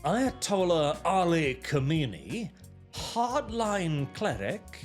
Ayatollah Ali Khamenei, hardline cleric,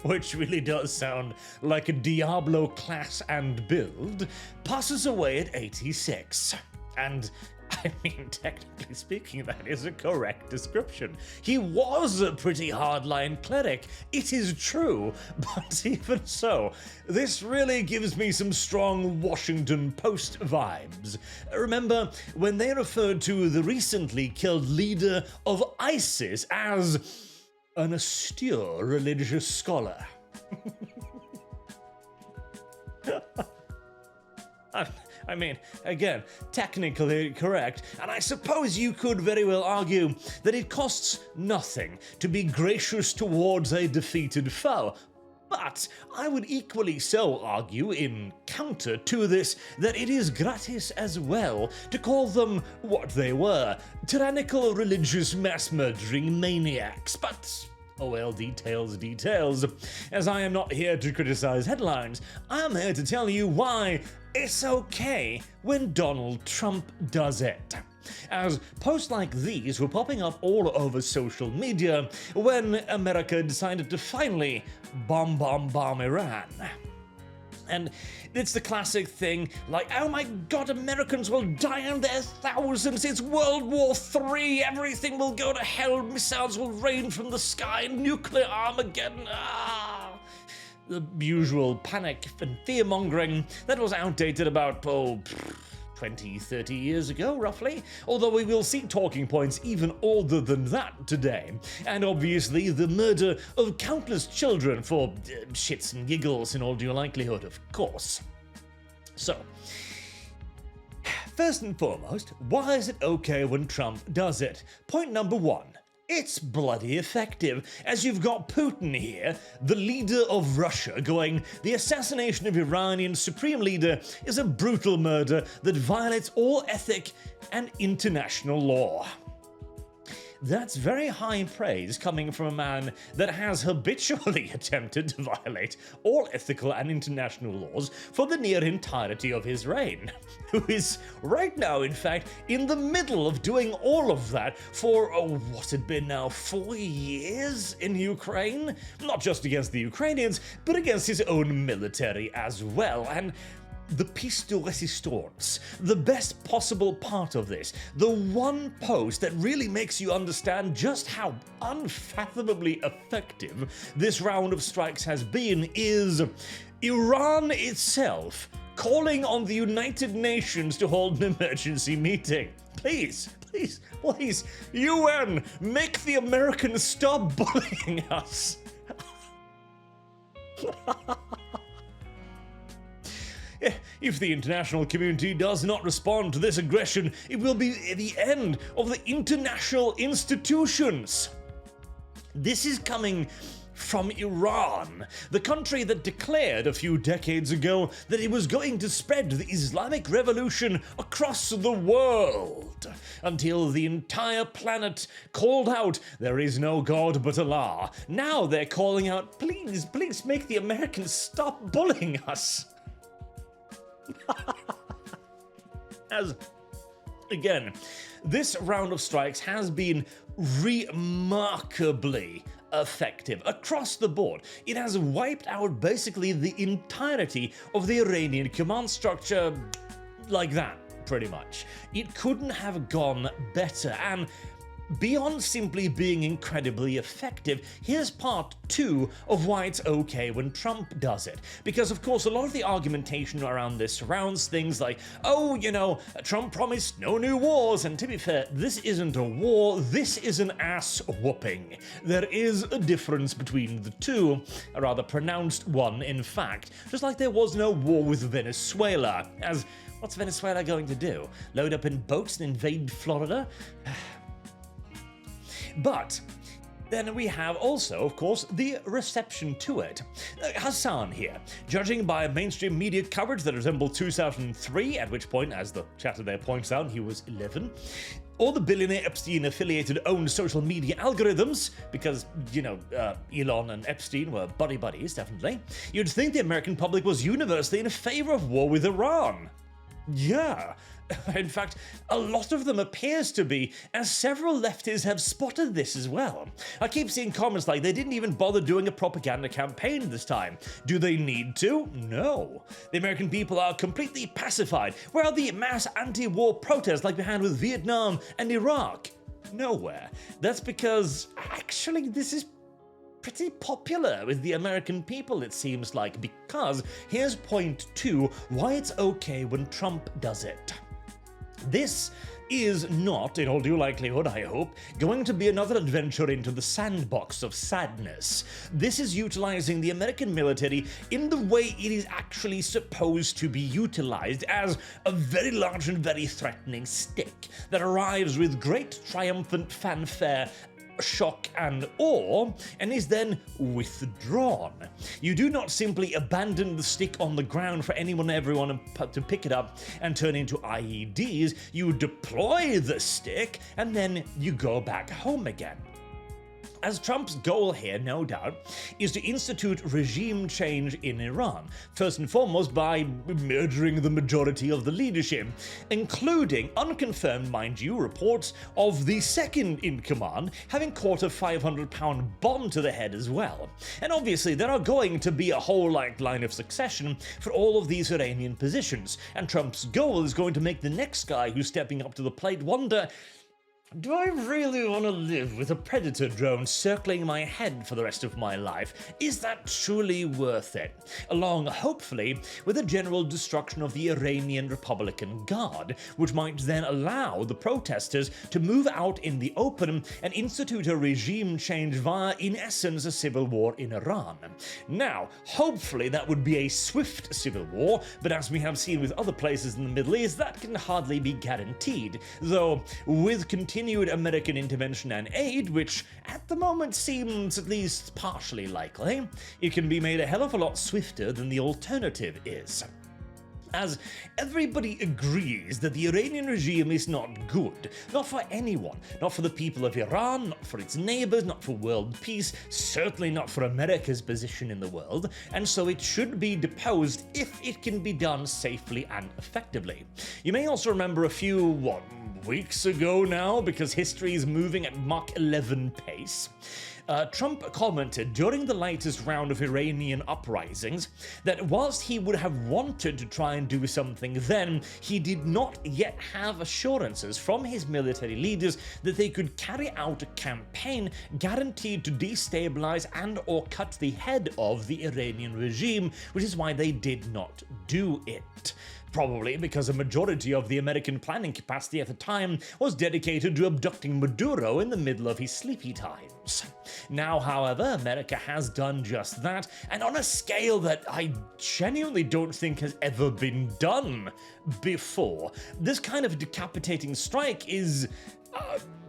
which really does sound like a Diablo class and build, passes away at 86. And I mean, technically speaking, that is a correct description. He was a pretty hardline cleric, it is true, but even so, this really gives me some strong Washington Post vibes. Remember when they referred to the recently killed leader of ISIS as an austere religious scholar? I mean, again, technically correct, and I suppose you could very well argue that it costs nothing to be gracious towards a defeated foe. But I would equally so argue, in counter to this, that it is gratis as well to call them what they were, tyrannical religious mass-murdering maniacs. But oh well, details. As I am not here to criticize headlines, I am here to tell you why it's okay when Donald Trump does it. As posts like these were popping up all over social media when America decided to finally bomb Iran. And it's the classic thing, like, oh my god, Americans will die in their thousands, it's World War III, everything will go to hell, missiles will rain from the sky, nuclear Armageddon, the usual panic and fear-mongering that was outdated about, 20, 30 years ago, roughly, although we will see talking points even older than that today, and obviously the murder of countless children for shits and giggles in all due likelihood, of course. So, first and foremost, why is it okay when Trump does it? Point number one. It's bloody effective, as you've got Putin here, the leader of Russia, going, the assassination of Iranian supreme leader is a brutal murder that violates all ethic and international law. That's very high praise coming from a man that has habitually attempted to violate all ethical and international laws for the near entirety of his reign, who is right now, in fact, in the middle of doing all of that for, what's it been now, 4 years in Ukraine? Not just against the Ukrainians, but against his own military as well, and the piece de resistance, the best possible part of this, the one post that really makes you understand just how unfathomably effective this round of strikes has been, is Iran itself calling on the United Nations to hold an emergency meeting. Please, UN, make the Americans stop bullying us. If the international community does not respond to this aggression, it will be the end of the international institutions. This is coming from Iran, the country that declared a few decades ago that it was going to spread the Islamic Revolution across the world, until the entire planet called out, there is no God but Allah. Now they're calling out, please make the Americans stop bullying us. As, again, this round of strikes has been remarkably effective across the board. It has wiped out basically the entirety of the Iranian command structure like that, pretty much. It couldn't have gone better, and beyond simply being incredibly effective, here's part two of why it's okay when Trump does it. Because, of course, a lot of the argumentation around this surrounds things like, oh, you know, Trump promised no new wars, and to be fair, this isn't a war, this is an ass-whooping. There is a difference between the two, a rather pronounced one, in fact, just like there was no war with Venezuela, as what's Venezuela going to do? Load up in boats and invade Florida? But then we have also, of course, the reception to it. Hassan here, judging by mainstream media coverage that resembled 2003, at which point, as the chatter there points out, he was 11, or the billionaire Epstein-affiliated owned social media algorithms, because, you know, Elon and Epstein were buddies, definitely, you'd think the American public was universally in favor of war with Iran. Yeah. In fact, a lot of them appears to be, as several lefties have spotted this as well. I keep seeing comments like they didn't even bother doing a propaganda campaign this time. Do they need to? No. The American people are completely pacified. Where are the mass anti-war protests like we had with Vietnam and Iraq? Nowhere. That's because, actually, this is pretty popular with the American people, it seems like, because here's point 2, why it's okay when Trump does it. This is not, in all due likelihood, I hope, going to be another adventure into the sandbox of sadness. This is utilizing the American military in the way it is actually supposed to be utilized, as a very large and very threatening stick that arrives with great triumphant fanfare, shock and awe, and is then withdrawn. You do not simply abandon the stick on the ground for anyone and everyone to pick it up and turn into IEDs. You deploy the stick and then you go back home again. As Trump's goal here, no doubt, is to institute regime change in Iran, first and foremost by murdering the majority of the leadership, including, unconfirmed mind you, reports of the second in command having caught a 500-pound bomb to the head as well. And obviously there are going to be a whole line of succession for all of these Iranian positions, and Trump's goal is going to make the next guy who's stepping up to the plate wonder, do I really want to live with a predator drone circling my head for the rest of my life? Is that truly worth it? Along, hopefully, with a general destruction of the Iranian Republican Guard, which might then allow the protesters to move out in the open and institute a regime change via, in essence, a civil war in Iran. Now, hopefully that would be a swift civil war, but as we have seen with other places in the Middle East, that can hardly be guaranteed, though with continued American intervention and aid, which at the moment seems at least partially likely, it can be made a hell of a lot swifter than the alternative is. As everybody agrees that the Iranian regime is not good, not for anyone, not for the people of Iran, not for its neighbors, not for world peace, certainly not for America's position in the world, and so it should be deposed if it can be done safely and effectively. You may also remember a few, weeks ago now, because history is moving at Mach 11 pace, Trump commented during the latest round of Iranian uprisings that whilst he would have wanted to try and do something then, he did not yet have assurances from his military leaders that they could carry out a campaign guaranteed to destabilize and or cut the head of the Iranian regime, which is why they did not do it. Probably because a majority of the American planning capacity at the time was dedicated to abducting Maduro in the middle of his sleepy times. Now, however, America has done just that, and on a scale that I genuinely don't think has ever been done before. This kind of decapitating strike is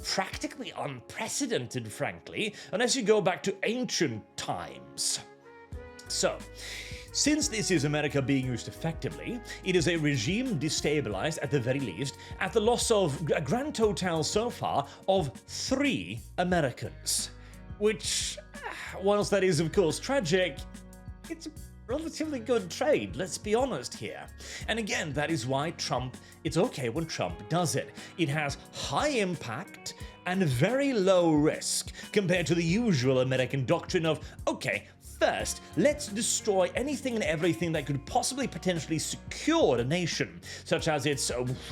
practically unprecedented, frankly, unless you go back to ancient times. So, since this is America being used effectively, it is a regime destabilized at the very least at the loss of a grand total so far of 3 Americans. Which, whilst that is of course tragic, it's a relatively good trade, let's be honest here. And again, that is why it's okay when Trump does it. It has high impact and very low risk compared to the usual American doctrine of, okay, first, let's destroy anything and everything that could possibly potentially secure a nation, such as its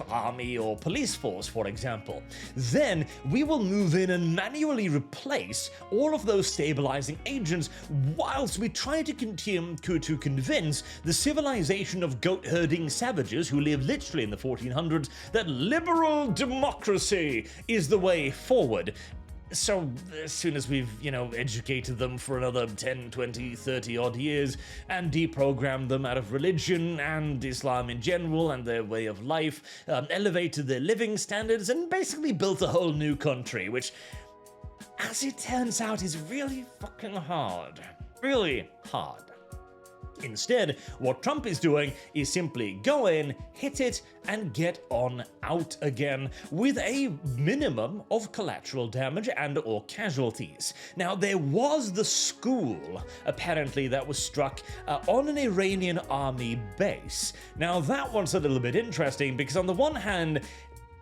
army or police force, for example. Then, we will move in and manually replace all of those stabilizing agents whilst we try to continue to convince the civilization of goat-herding savages who live literally in the 1400s that liberal democracy is the way forward. So, as soon as we've, educated them for another 10, 20, 30 odd years and deprogrammed them out of religion and Islam in general and their way of life, elevated their living standards and basically built a whole new country, which, as it turns out, is really fucking hard. Really hard. Instead, what Trump is doing is simply go in, hit it, and get on out again with a minimum of collateral damage and or casualties. Now, there was the school, apparently, that was struck on an Iranian army base. Now, that one's a little bit interesting because on the one hand,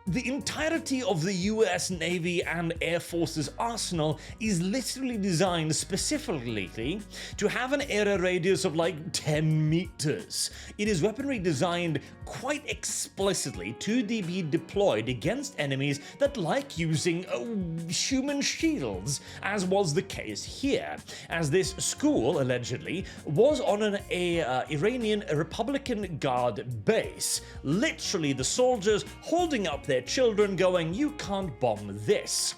the entirety of the US Navy and Air Force's arsenal is literally designed specifically to have an error radius of like 10 meters. It is weaponry designed quite explicitly to be deployed against enemies that like using human shields, as was the case here, as this school, allegedly, was on an Iranian Republican Guard base. Literally, the soldiers holding up their children going, "You can't bomb this."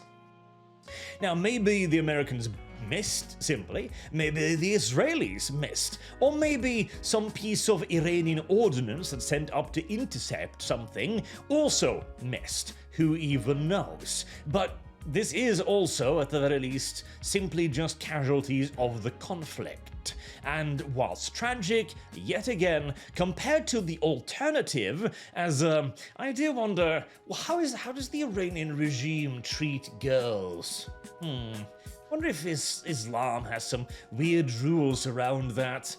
Now, maybe the Americans missed, simply. Maybe the Israelis missed. Or maybe some piece of Iranian ordnance that's sent up to intercept something also missed. Who even knows? But this is also, at the very least, simply just casualties of the conflict. And whilst tragic, yet again, compared to the alternative, as I do wonder, well, how does the Iranian regime treat girls? Wonder if Islam has some weird rules around that.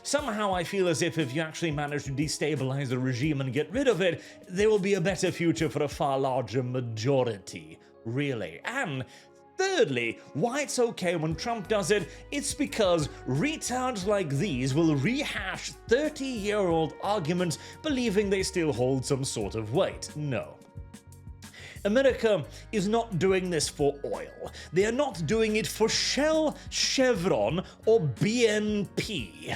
Somehow I feel as if you actually manage to destabilize the regime and get rid of it, there will be a better future for a far larger majority, really. And thirdly, why it's okay when Trump does it, it's because retards like these will rehash 30-year-old arguments believing they still hold some sort of weight. No. America is not doing this for oil. They are not doing it for Shell, Chevron, or BNP.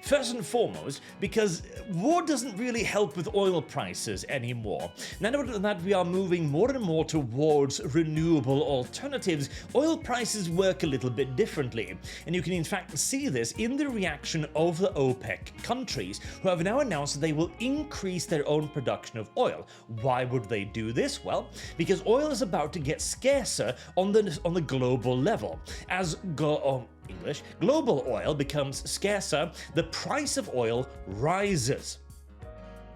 First and foremost, because war doesn't really help with oil prices anymore. Now that we are moving more and more towards renewable alternatives, oil prices work a little bit differently. And you can in fact see this in the reaction of the OPEC countries, who have now announced that they will increase their own production of oil. Why would they do this? Well, because oil is about to get scarcer on the global level. As global oil becomes scarcer, the price of oil rises.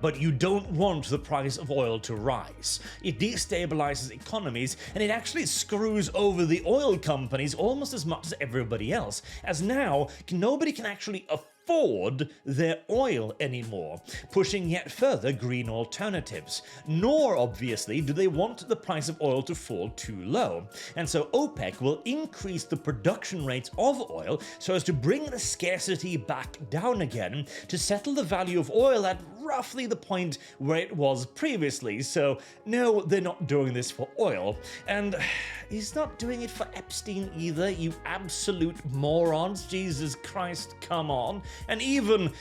But you don't want the price of oil to rise. It destabilizes economies, and it actually screws over the oil companies almost as much as everybody else, as now nobody can actually afford their oil anymore, pushing yet further green alternatives. Nor, obviously, do they want the price of oil to fall too low. And so OPEC will increase the production rates of oil so as to bring the scarcity back down again to settle the value of oil at roughly the point where it was previously. So no, they're not doing this for oil. And he's not doing it for Epstein either, you absolute morons. Jesus Christ, come on. And even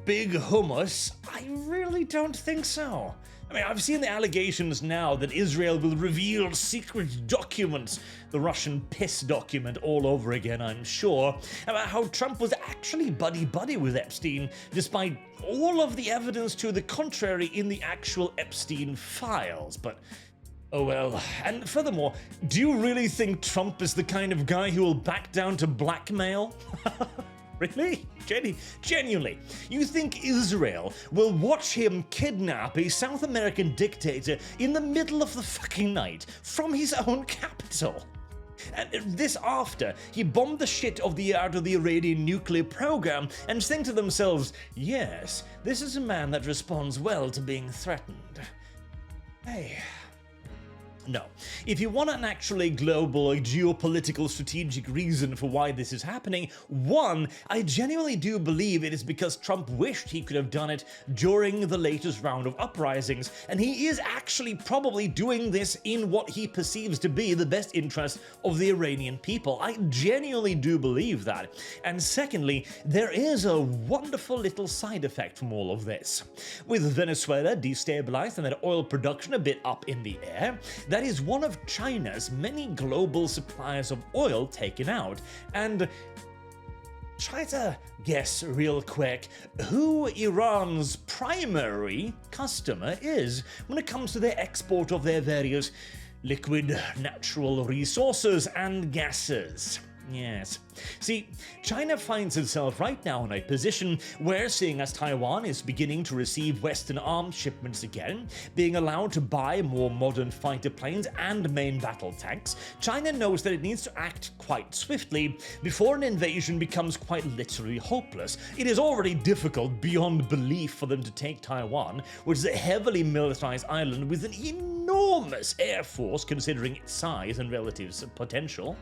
Big Hummus, I really don't think so. I mean, I've seen the allegations now that Israel will reveal secret documents, the Russian piss document all over again, I'm sure, about how Trump was actually buddy-buddy with Epstein, despite all of the evidence to the contrary in the actual Epstein files. But oh well. And furthermore, do you really think Trump is the kind of guy who will back down to blackmail? Really? Genuinely? You think Israel will watch him kidnap a South American dictator in the middle of the fucking night from his own capital? And this after he bombed the shit out of the Iranian nuclear program and think to themselves, yes, this is a man that responds well to being threatened. Hey. No. If you want an actually global geopolitical strategic reason for why this is happening, one, I genuinely do believe it is because Trump wished he could have done it during the latest round of uprisings, and he is actually probably doing this in what he perceives to be the best interest of the Iranian people. I genuinely do believe that. And secondly, there is a wonderful little side effect from all of this. With Venezuela destabilized and their oil production a bit up in the air, that is one of China's many global suppliers of oil taken out. And try to guess real quick who Iran's primary customer is when it comes to their export of their various liquid natural resources and gases. Yes. See, China finds itself right now in a position where, seeing as Taiwan is beginning to receive Western arms shipments again, being allowed to buy more modern fighter planes and main battle tanks, China knows that it needs to act quite swiftly before an invasion becomes quite literally hopeless. It is already difficult beyond belief for them to take Taiwan, which is a heavily militarized island with an enormous air force considering its size and relative potential.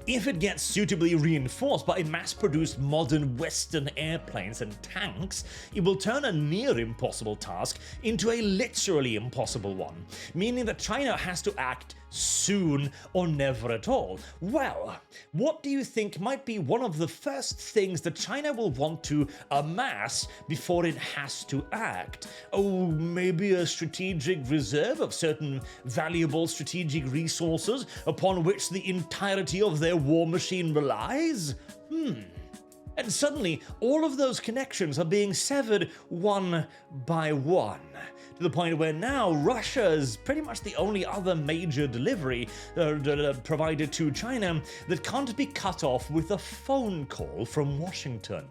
If it gets suitably reinforced by mass-produced modern Western airplanes and tanks, it will turn a near-impossible task into a literally impossible one, meaning that China has to act soon or never at all. Well, what do you think might be one of the first things that China will want to amass before it has to act? Oh, maybe a strategic reserve of certain valuable strategic resources upon which the entirety of their war machine relies? And suddenly, all of those connections are being severed one by one, to the point where now Russia is pretty much the only other major delivery provided to China that can't be cut off with a phone call from Washington.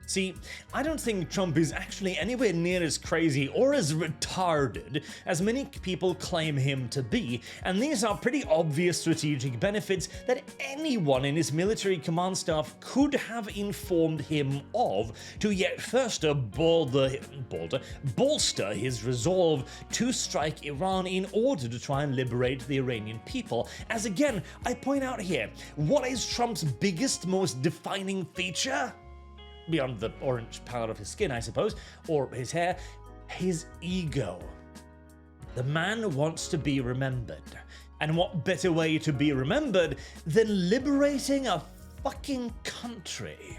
See, I don't think Trump is actually anywhere near as crazy or as retarded as many people claim him to be, and these are pretty obvious strategic benefits that anyone in his military command staff could have informed him of to yet first bolster his resolve to strike Iran in order to try and liberate the Iranian people. As again, I point out here, what is Trump's biggest, most defining feature? Beyond the orange part of his skin, I suppose, or his hair, his ego. The man wants to be remembered. And what better way to be remembered than liberating a fucking country?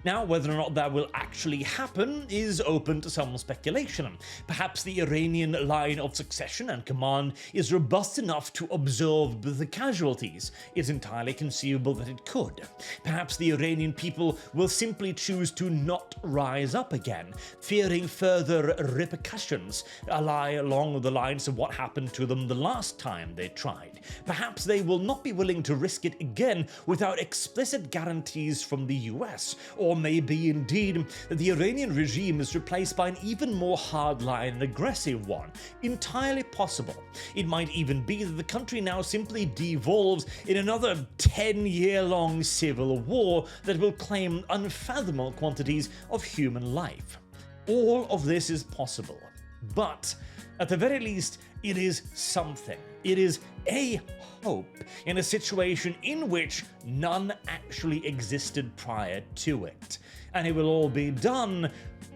Now, whether or not that will actually happen is open to some speculation. Perhaps the Iranian line of succession and command is robust enough to absorb the casualties. It's entirely conceivable that it could. Perhaps the Iranian people will simply choose to not rise up again, fearing further repercussions, along the lines of what happened to them the last time they tried. Perhaps they will not be willing to risk it again without explicit guarantees from the US, or maybe indeed that the Iranian regime is replaced by an even more hardline and aggressive one. Entirely possible. It might even be that the country now simply devolves in another 10-year-long civil war that will claim unfathomable quantities of human life. All of this is possible, but at the very least, it is something. It is a hope in a situation in which none actually existed prior to it. And it will all be done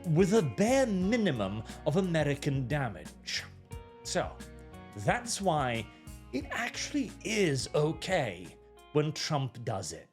with a bare minimum of American damage. So, that's why it actually is okay when Trump does it.